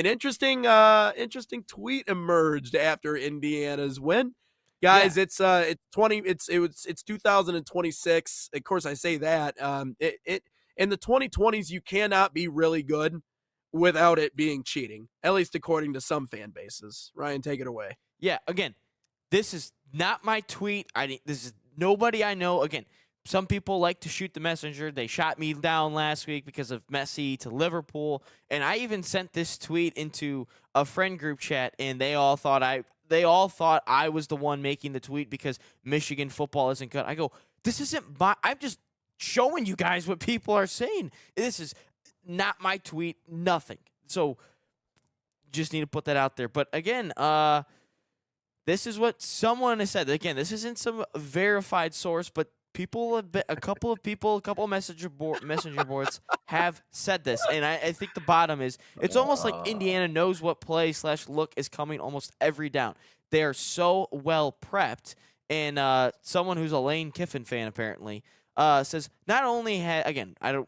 An interesting tweet emerged after Indiana's win. Yeah. Guys, it's 2026. Of course, I say that. It in the 2020s, you cannot be really good without it being cheating, at least according to some fan bases. Ryan, take it away. Yeah. Again, this is not my tweet. This is nobody I know. Again, some people like to shoot the messenger. They shot me down last week because of Messi to Liverpool, and I even sent this tweet into a friend group chat, and they all thought I was the one making the tweet because Michigan football isn't good. I go, this isn't my. I'm just showing you guys what people are saying. This is not my tweet. Nothing. So just need to put that out there. But again, this is what someone has said. Again, this isn't some verified source, but a couple of people, a couple of messenger boards have said this, and I think the bottom is it's almost like Indiana knows what play / look is coming almost every down. They are so well prepped, and someone who's a Lane Kiffin fan apparently says not only again I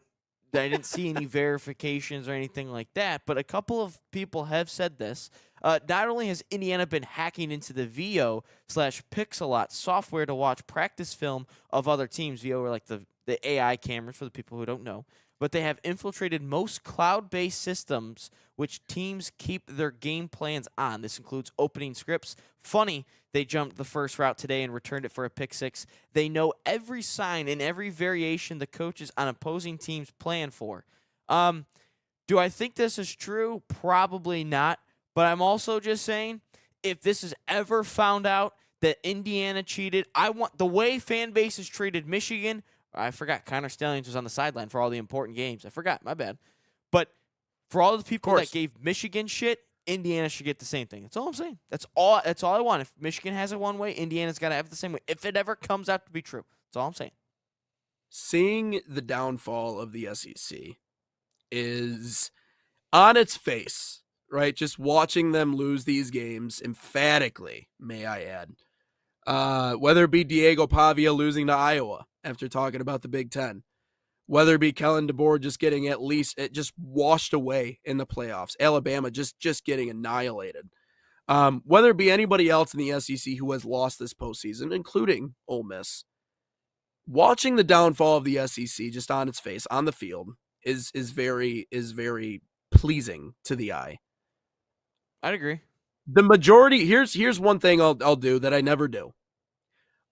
didn't see any verifications or anything like that, but a couple of people have said this. Not only has Indiana been hacking into the VO / Pixelot software to watch practice film of other teams, VO are like the AI cameras for the people who don't know, but they have infiltrated most cloud-based systems which teams keep their game plans on. This includes opening scripts. Funny, they jumped the first route today and returned it for a pick six. They know every sign and every variation the coaches on opposing teams plan for. Do I think this is true? Probably not. But I'm also just saying, if this is ever found out that Indiana cheated, I want the way fan bases treated Michigan. I forgot Connor Stallions was on the sideline for all the important games. I forgot, my bad. But for all the people that gave Michigan shit, Indiana should get the same thing. That's all I'm saying. That's all I want. If Michigan has it one way, Indiana's got to have it the same way. If it ever comes out to be true. That's all I'm saying. Seeing the downfall of the SEC is on its face, right? Just watching them lose these games emphatically, may I add. Whether it be Diego Pavia losing to Iowa after talking about the Big Ten, whether it be Kellen DeBoer just getting just washed away in the playoffs, Alabama just getting annihilated. Whether it be anybody else in the SEC who has lost this postseason, including Ole Miss, watching the downfall of the SEC just on its face on the field is very pleasing to the eye. I'd agree. The majority here's one thing I'll do that I never do.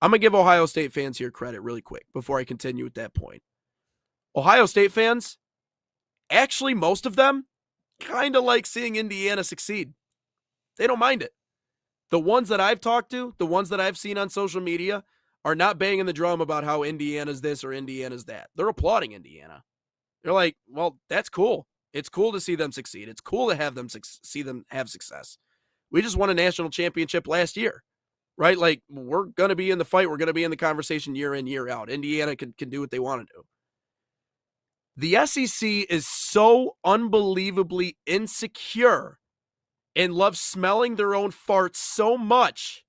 I'm gonna give Ohio State fans here credit really quick before I continue with that point. Ohio State fans, actually most of them, kind of like seeing Indiana succeed. They don't mind it. The ones that I've talked to, the ones that I've seen on social media, are not banging the drum about how Indiana's this or Indiana's that. They're applauding Indiana. They're like, well, that's cool. It's cool to see them succeed. It's cool to have them see them have success. We just won a national championship last year, right? Like, we're going to be in the fight. We're going to be in the conversation year in, year out. Indiana can do what they want to do. The SEC is so unbelievably insecure and loves smelling their own farts so much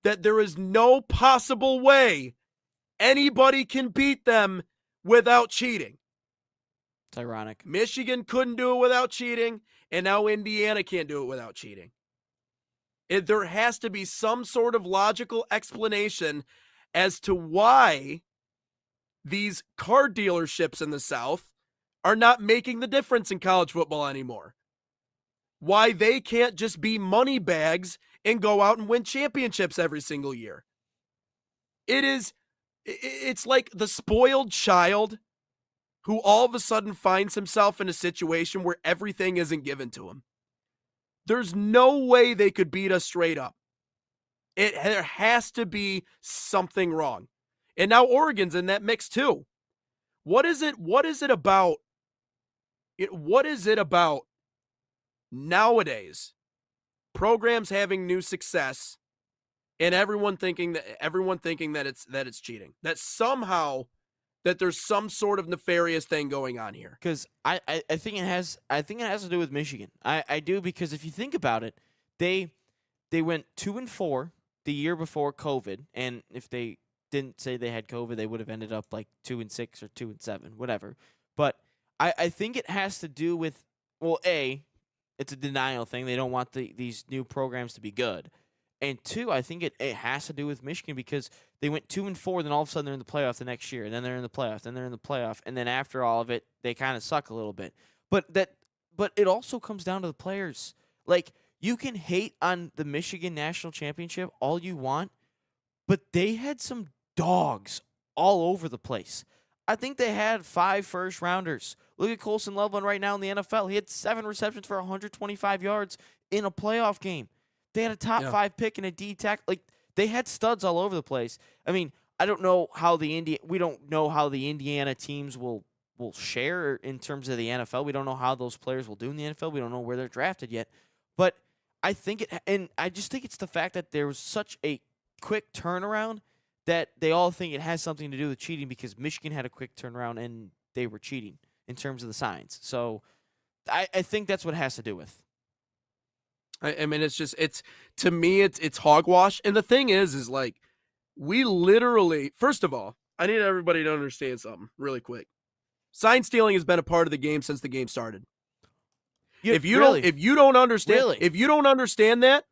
that there is no possible way anybody can beat them without cheating. It's ironic. Michigan couldn't do it without cheating, and now Indiana can't do it without cheating. There has to be some sort of logical explanation as to why these car dealerships in the South are not making the difference in college football anymore. Why they can't just be money bags and go out and win championships every single year. It's like the spoiled child who all of a sudden finds himself in a situation where everything isn't given to him. There's no way they could beat us straight up. There has to be something wrong. And now Oregon's in that mix too. What is it about nowadays programs having new success and everyone thinking that it's cheating? That somehow that there's some sort of nefarious thing going on here. Because I think it has to do with Michigan. I do, because if you think about it, they went 2-4 the year before COVID, and if they didn't say they had COVID, they would have ended up like 2-6 or 2-7, whatever. But I think it has to do with, well, It's a denial thing. They don't want these new programs to be good. And two, I think it has to do with Michigan because they went 2-4, then all of a sudden they're in the playoff the next year, and then they're in the playoff, then they're in the playoff, and then after all of it, they kind of suck a little bit. But it also comes down to the players. Like, you can hate on the Michigan National Championship all you want, but they had some dogs all over the place. I think they had 5 first-rounders. Look at Colson Loveland right now in the NFL. He had 7 receptions for 125 yards in a playoff game. They had a top 5 pick and a D tackle. Like, they had studs all over the place. I mean, I don't know how we don't know how the Indiana teams will share in terms of the NFL. We don't know how those players will do in the NFL. We don't know where they're drafted yet. But I just think it's the fact that there was such a quick turnaround that they all think it has something to do with cheating because Michigan had a quick turnaround and they were cheating in terms of the signs. So I think that's what it has to do with. I mean, to me, it's hogwash. And the thing is like, we literally, first of all, I need everybody to understand something really quick. Sign stealing has been a part of the game since the game started. If you don't understand that,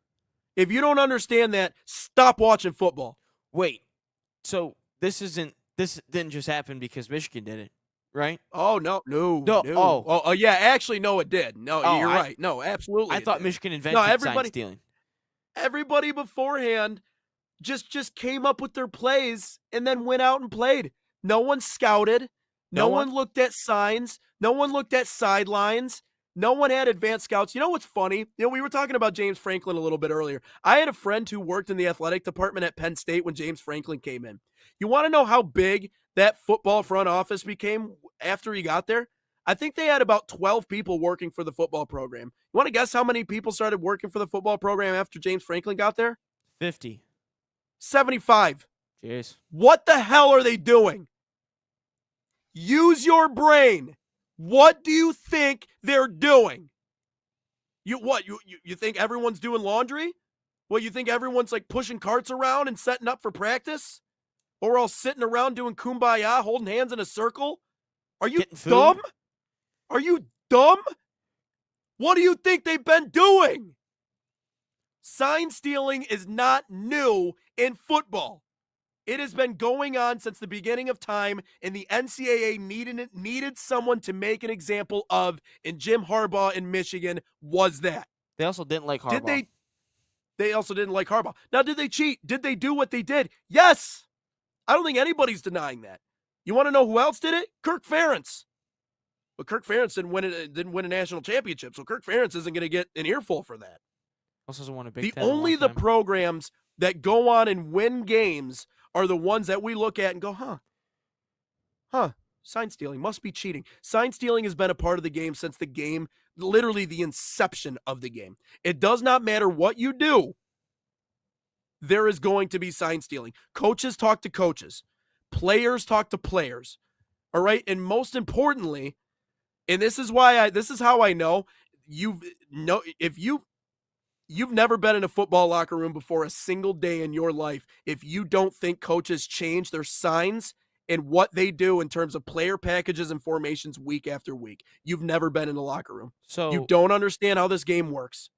stop watching football. Wait, so this didn't just happen because Michigan did it, right? Oh no. Oh yeah, actually no, it did. No, you're right. No, absolutely. I thought Michigan invented sign stealing. Everybody beforehand just came up with their plays and then went out and played. No one scouted. No one looked at signs. No one looked at sidelines. No one had advanced scouts. You know what's funny? We were talking about James Franklin a little bit earlier. I had a friend who worked in the athletic department at Penn State when James Franklin came in. You want to know how big that football front office became after he got there? I think they had about 12 people working for the football program. You want to guess how many people started working for the football program after James Franklin got there? 50. 75. Jeez. What the hell are they doing? Use your brain. What do you think they're doing? You think everyone's doing laundry? What, you think everyone's like pushing carts around and setting up for practice? Or we're all sitting around doing kumbaya, holding hands in a circle? Are you dumb? Are you dumb? What do you think they've been doing? Sign stealing is not new in football. It has been going on since the beginning of time, and the NCAA needed someone to make an example of, and Jim Harbaugh in Michigan was that. They also didn't like Harbaugh. They also didn't like Harbaugh. Now, did they cheat? Did they do what they did? Yes. I don't think anybody's denying that. You want to know who else did it? Kirk Ferentz. But Kirk Ferentz didn't win a national championship, so Kirk Ferentz isn't going to get an earful for that. Also doesn't want a Big Ten. Only the programs that go on and win games are the ones that we look at and go, sign stealing must be cheating. Sign stealing has been a part of the game since the game, literally the inception of the game. It does not matter what you do. There is going to be sign stealing. Coaches talk to coaches. Players talk to players. All right. And most importantly, and this is how I know if you've never been in a football locker room before a single day in your life, if you don't think coaches change their signs and what they do in terms of player packages and formations week after week, you've never been in a locker room. So you don't understand how this game works.